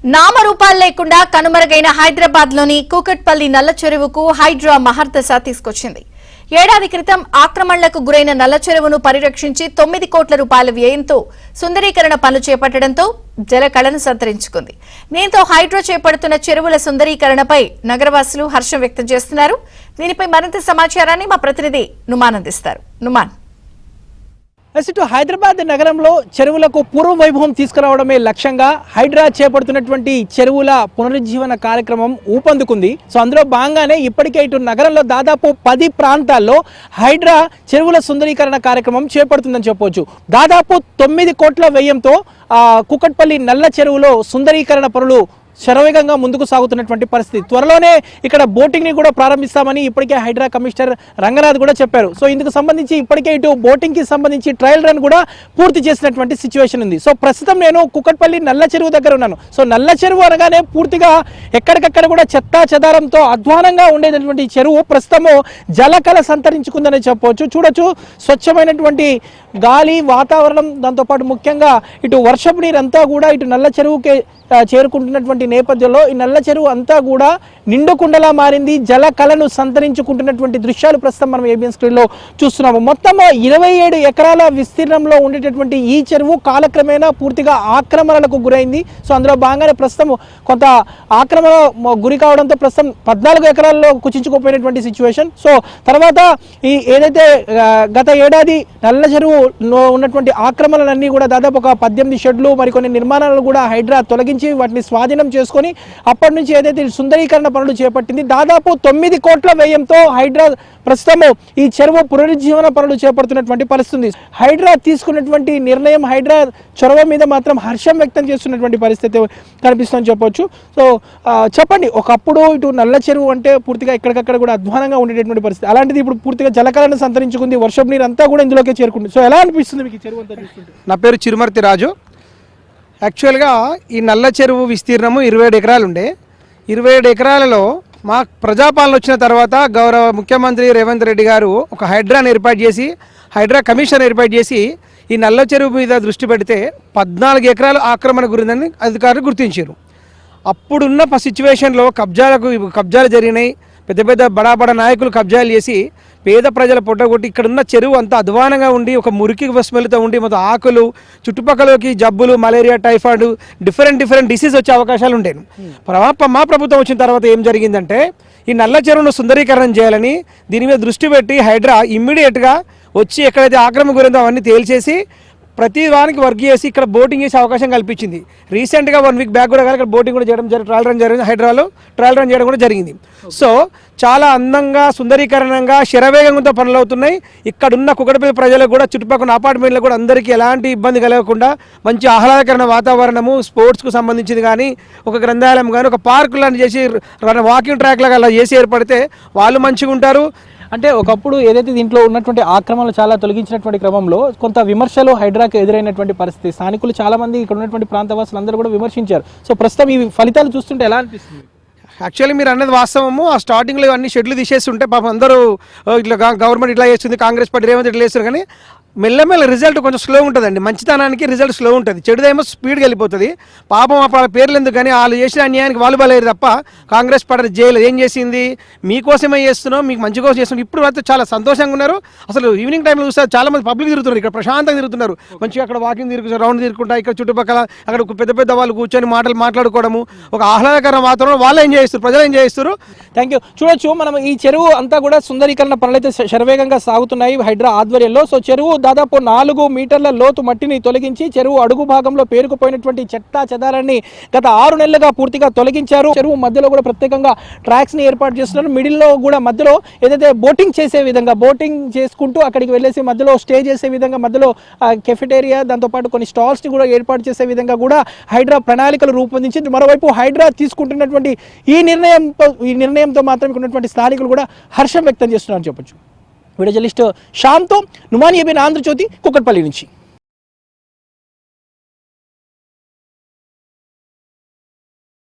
నామరూపాలు లేకుండా కనుమరుగైన హైదరాబాద్ లోని కూకట్పల్లి నల్ల చెరువుకు హైడ్రా మహర్దశ తీసుకొచ్చింది. ఏడాది క్రితం ఆక్రమణలకు గురైన నల్ల చెరువును పరిరక్షించి 9 కోట్ల రూపాయల వ్యయంతో సుందరీకరణ పనులు చేపట్టడంతో జలకళను సంతరించుకుంది. దీంతో హైడ్రా చేపడుతున్న చెరువుల సుందరీకరణపై నగరవాసులు హర్షం వ్యక్తం చేస్తున్నారు. దీనిపై మరింత సమాచారాన్ని మా ప్రతినిధి నుమాన్ అందిస్తారు. నుమాన్, ఇటు హైదరాబాద్ నగరంలో చెరువులకు పూర్వ వైభవం తీసుకురావడమే లక్ష్యంగా హైడ్రా చేపడుతున్నటువంటి చెరువుల పునరుజ్జీవన కార్యక్రమం ఊపందుకుంది. సో అందులో భాగంగానే ఇప్పటికే ఇటు నగరంలో దాదాపు 10 ప్రాంతాల్లో హైడ్రా చెరువుల సుందరీకరణ కార్యక్రమం చేపడుతుందని చెప్పవచ్చు. దాదాపు 9 కోట్ల వ్యయంతో కూకట్పల్లి నల్ల చెరువులో సుందరీకరణ పనులు శరవేగంగా ముందుకు సాగుతున్నటువంటి పరిస్థితి. త్వరలోనే ఇక్కడ బోటింగ్ ని కూడా ప్రారంభిస్తామని ఇప్పటికే హైడ్రా కమిషనర్ రంగనాథ్ కూడా చెప్పారు. సో ఇందుకు సంబంధించి ఇప్పటికే ఇటు బోటింగ్ కి సంబంధించి ట్రయల్ రన్ కూడా పూర్తి చేసినటువంటి సిచ్యువేషన్ ఉంది. సో ప్రస్తుతం నేను కూకట్పల్లి నల్ల చెరువు దగ్గర ఉన్నాను. సో నల్ల చెరువు అనగానే పూర్తిగా ఎక్కడికక్కడ కూడా చెత్తా చెదారంతో అధ్వానంగా ఉండేటటువంటి చెరువు ప్రస్తుతము జలకళ సంతరించుకుందని చెప్పవచ్చు. చూడొచ్చు, స్వచ్ఛమైనటువంటి గాలి, వాతావరణం, దాంతోపాటు ముఖ్యంగా ఇటు వర్షపు నీరంతా కూడా ఇటు నల్ల చెరువుకే చేరుకుంటున్నటువంటి నేపథ్యంలో ఈ నల్ల చెరువు అంతా కూడా నిండుకుండలా మారింది. జల కళను సంతరించుకుంటున్నటువంటి దృశ్యాలు ప్రస్తుతం మనం ఏబిఎన్ స్క్రీన్లో చూస్తున్నాము. మొత్తం 27 ఎకరాల విస్తీర్ణంలో ఉండేటటువంటి ఈ చెరువు కాలక్రమేణా పూర్తిగా ఆక్రమణలకు గురైంది. సో అందులో భాగంగానే ప్రస్తుతం కొంత ఆక్రమణ గురి కావడంతో ప్రస్తుతం 14 ఎకరాల్లో కుచించుకుపోయినటువంటి సిచ్యువేషన్. సో తర్వాత ఈ ఏదైతే గత ఏడాది నల్ల చెరువులో ఉన్నటువంటి ఆక్రమణలన్నీ కూడా దాదాపు ఒక 18 షెడ్లు మరికొన్ని నిర్మాణాలను కూడా హైడ్రా తొలగించి వాటిని స్వాధీనం చేసుకొని అప్పటి నుంచి ఏదైతే సుందరీకరణ పనులు చేపట్టింది. దాదాపు 9 కోట్ల వ్యయంతో హైడ్రా ప్రస్తుతము ఈ చెరువు పునరుజ్జీవన పనులు చేపడుతున్నటువంటి పరిస్థితి. హైడ్రా తీసుకున్నటువంటి నిర్ణయం, హైడ్రా చొరవ మీద మాత్రం హర్షం వ్యక్తం చేస్తున్నటువంటి పరిస్థితి కనిపిస్తుందని చెప్పొచ్చు. సో చెప్పండి, ఒకప్పుడు ఇటు నల్ల చెరువు అంటే పూర్తిగా ఎక్కడికక్కడ కూడా అధ్వానంగా ఉండేటటువంటి పరిస్థితి, అలాంటిది ఇప్పుడు పూర్తిగా జలకళను సంతరించుకుంది, వర్షపు నీరు అంతా కూడా ఇందులోకే చేరుకుంటుంది. సో ఎలా అనిపిస్తుంది మీకు ఈ చెరువు అంతా చూస్తుంటే? నా పేరు చిరుమర్తి రాజు. యాక్చువల్గా ఈ నల్ల చెరువు విస్తీర్ణము 27 ఎకరాలు ఉండే. 27 ఎకరాలలో మా ప్రజాపాలన వచ్చిన తర్వాత గౌరవ ముఖ్యమంత్రి రేవంత్ రెడ్డి గారు ఒక హైడ్రాను ఏర్పాటు చేసి, హైడ్రా కమిషన్ ఏర్పాటు చేసి ఈ నల్ల చెరువు మీద దృష్టి పెడితే 14 ఎకరాలు ఆక్రమణ గురిందని అధికారులు గుర్తించారు. అప్పుడున్న సిచ్యువేషన్లో కబ్జాలు జరిగినాయి. పెద్ద పెద్ద బడా నాయకులు కబ్జాలు చేసి పేద ప్రజల పొట్టగొట్టి ఇక్కడున్న చెరువు అంతా అధ్వానంగా ఉండి ఒక మురికి స్మెల్తో ఉండి మొత్తం ఆకులు, చుట్టుపక్కలకి జబ్బులు, మలేరియా, టైఫాయిడ్, డిఫరెంట్ డిసీజ్ వచ్చే అవకాశాలు ఉండేవి. మా ప్రభుత్వం వచ్చిన తర్వాత ఏం జరిగిందంటే ఈ నల్ల చెరువును సుందరీకరణ చేయాలని దీని మీద దృష్టి పెట్టి హైడ్రా ఇమ్మీడియట్గా వచ్చి ఎక్కడైతే ఆక్రమణ గురిందో అవన్నీ తేల్చేసి ప్రతి వానికి వర్క్ చేసి ఇక్కడ బోటింగ్ చేసే అవకాశం కల్పించింది. రీసెంట్గా 1 వీక్ బ్యాక్ కూడా ఇక్కడ బోటింగ్ కూడా చేయడం ట్రయల్ రన్ జరిగింది. హైడ్రాలో ట్రయల్ రన్ చేయడం కూడా జరిగింది. సో చాలా అందంగా, సుందరీకరణంగా, శరవేగంతో పనులు అవుతున్నాయి. ఇక్కడున్న కూకట్పల్లి ప్రజలకు కూడా, చుట్టుపక్కల అపార్ట్మెంట్లకు కూడా అందరికీ ఎలాంటి ఇబ్బంది కలగకుండా మంచి ఆహ్లాదకరమైన వాతావరణము, స్పోర్ట్స్కు సంబంధించింది కానీ, ఒక గ్రంథాలయం కానీ, ఒక పార్కు లాంటి చేసి వాకింగ్ ట్రాక్ లాగా అలా చేసి ఏర్పడితే వాళ్ళు మంచిగా ఉంటారు. అంటే ఒకప్పుడు ఏదైతే దీంట్లో ఉన్నటువంటి ఆక్రమణలు చాలా తొలగించినటువంటి క్రమంలో కొంత విమర్శలు హైడ్రాకు ఎదురైనటువంటి పరిస్థితి. స్థానికులు చాలా మంది ఇక్కడ ఉన్నటువంటి ప్రాంతవాసులు అందరూ కూడా విమర్శించారు. సో ప్రస్తుతం ఈ ఫలితాలు చూస్తుంటే ఎలా అనిపిస్తుంది? యాక్చువల్లీ మీరు అన్నది వాస్తవము. ఆ స్టార్టింగ్లో అన్ని షెడ్లు తీసేస్తుంటే పాపం అందరూ ఇట్లా గవర్నమెంట్ ఇట్లా చేస్తుంది, కాంగ్రెస్ పార్టీ రేవంత్ ఇట్లా చేస్తారు, కానీ మెల్లమెల్ల రిజల్ట్ కొంచెం స్లో ఉంటుందండి. మంచితనానికి రిజల్ట్ స్లో ఉంటుంది, చెడుదేమో స్పీడ్గా వెళ్ళిపోతుంది. పాపం ఆ పేర్లు ఎందుకు కానీ వాళ్ళు చేసిన అన్యాయానికి వాళ్ళు బలయ్యారు తప్ప కాంగ్రెస్ పార్టీ జైలు ఏం చేసింది? మీకోసమే చేస్తున్నాం, మీకు మంచి కోసం చేస్తున్నాం. ఇప్పుడు అయితే చాలా సంతోషంగా ఉన్నారు. అసలు ఈవినింగ్ టైంలో చూస్తారు చాలా మంది పబ్లిక్ తిరుగుతున్నారు, ఇక్కడ ప్రశాంతంగా తిరుగుతున్నారు, మంచిగా అక్కడ వాకింగ్ తిరుగుతారు, రౌండ్ తిరుగుకుంటా ఇక్కడ చుట్టుపక్కల అక్కడ పెద్ద వాళ్ళు కూర్చొని మాట్లాడుకోవడము, ఒక ఆహ్లాదకర వాతావరణం వాళ్ళు ఎంజాయ్ చేస్తారు, ప్రజలు ఎంజాయ్ చేస్తారు. Thank you. చూడొచ్చు, మనం ఈ చెరువు అంతా కూడా సుందరీకరణ పనులైతే శరవేగంగా సాగుతున్నాయి హైడ్రా ఆధ్వర్యంలో. సో చెరువు దాదాపు 4 మీటర్ల లోతు మట్టిని తొలగించి చెరువు అడుగు భాగంలో పేరుకుపోయినటువంటి చెత్తా చెదారాన్ని గత 6 నెలలుగా పూర్తిగా తొలగించారు. చెరువు మధ్యలో కూడా ప్రత్యేకంగా ట్రాక్స్ ని ఏర్పాటు చేస్తున్నారు. మిడిల్లో కూడా మధ్యలో ఏదైతే బోటింగ్ చేసే విధంగా, బోటింగ్ చేసుకుంటూ అక్కడికి వెళ్ళేసి మధ్యలో స్టే చేసే విధంగా మధ్యలో కెఫెటేరియా, దాంతోపాటు కొన్ని స్టాల్స్ ని కూడా ఏర్పాటు చేసే విధంగా కూడా హైడ్రా ప్రణాళికలు రూపొందించింది. మరోవైపు హైడ్రా తీసుకుంటున్నటువంటి ఈ నిర్ణయంతో మాత్రం ఉన్నటువంటి స్థానికులు కూడా హర్షం వ్యక్తం చేస్తున్నారని చెప్పొచ్చు. వీడియో జర్నలిస్ట్ శ్యామ్తో నుమాన్ ఏబిఎన్ ఆంధ్రజ్యోతి, కూకట్పల్లి నుంచి.